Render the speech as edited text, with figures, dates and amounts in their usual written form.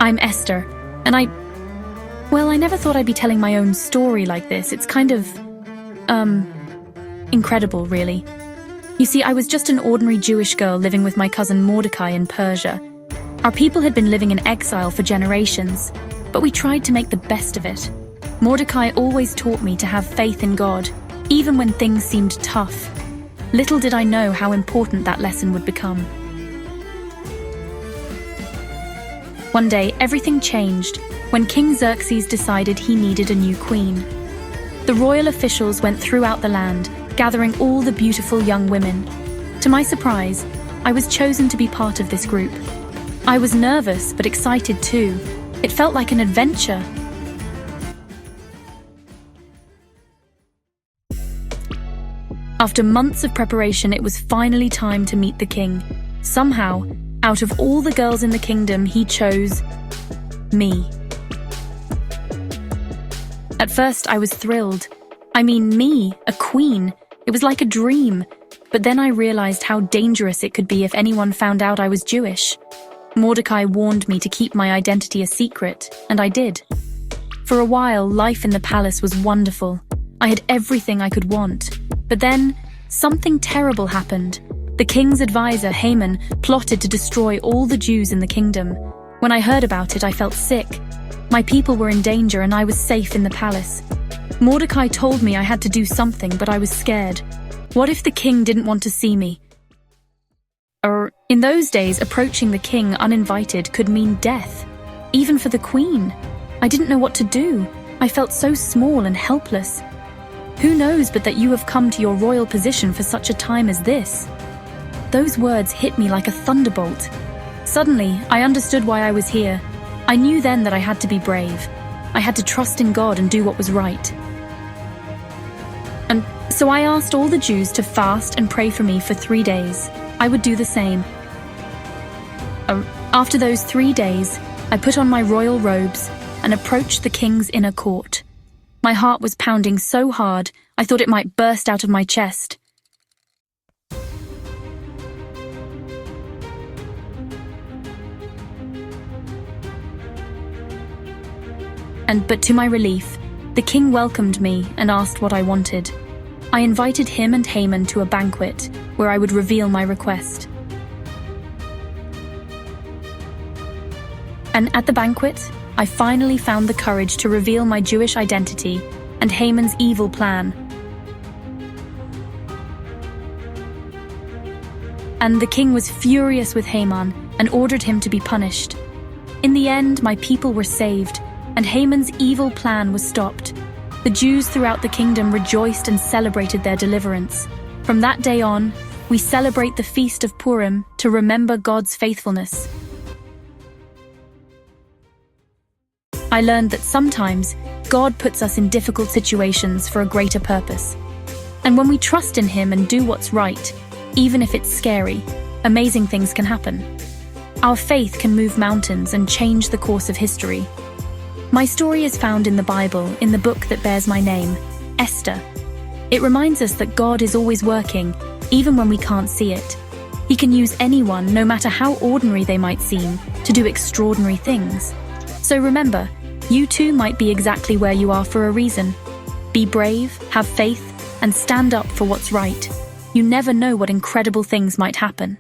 I'm Esther, and I never thought I'd be telling my own story like this. It's kind of, incredible, really. You see, I was just an ordinary Jewish girl living with my cousin Mordecai in Persia. Our people had been living in exile for generations, but we tried to make the best of it. Mordecai always taught me to have faith in God, even when things seemed tough. Little did I know how important that lesson would become. One day, everything changed when King Xerxes decided he needed a new queen. The royal officials went throughout the land, gathering all the beautiful young women. To my surprise, I was chosen to be part of this group. I was nervous, but excited too. It felt like an adventure. After months of preparation, it was finally time to meet the king. Somehow, out of all the girls in the kingdom, he chose me. At first, I was thrilled. I mean, me, a queen. It was like a dream. But then I realized how dangerous it could be if anyone found out I was Jewish. Mordecai warned me to keep my identity a secret, and I did. For a while, life in the palace was wonderful. I had everything I could want. But then, something terrible happened. The king's advisor, Haman, plotted to destroy all the Jews in the kingdom. When I heard about it, I felt sick. My people were in danger and I was safe in the palace. Mordecai told me I had to do something, but I was scared. What if the king didn't want to see me? In those days, approaching the king uninvited could mean death, even for the queen. I didn't know what to do. I felt so small and helpless. Who knows but that you have come to your royal position for such a time as this? Those words hit me like a thunderbolt. Suddenly, I understood why I was here. I knew then that I had to be brave. I had to trust in God and do what was right. And so I asked all the Jews to fast and pray for me for 3 days. I would do the same. After those 3 days, I put on my royal robes and approached the king's inner court. My heart was pounding so hard, I thought it might burst out of my chest. But to my relief, the king welcomed me and asked what I wanted. I invited him and Haman to a banquet where I would reveal my request. And at the banquet, I finally found the courage to reveal my Jewish identity and Haman's evil plan. And the king was furious with Haman and ordered him to be punished. In the end, my people were saved, and Haman's evil plan was stopped. The Jews throughout the kingdom rejoiced and celebrated their deliverance. From that day on, we celebrate the Feast of Purim to remember God's faithfulness. I learned that sometimes God puts us in difficult situations for a greater purpose. And when we trust in Him and do what's right, even if it's scary, amazing things can happen. Our faith can move mountains and change the course of history. My story is found in the Bible, in the book that bears my name, Esther. It reminds us that God is always working, even when we can't see it. He can use anyone, no matter how ordinary they might seem, to do extraordinary things. So remember, you too might be exactly where you are for a reason. Be brave, have faith, and stand up for what's right. You never know what incredible things might happen.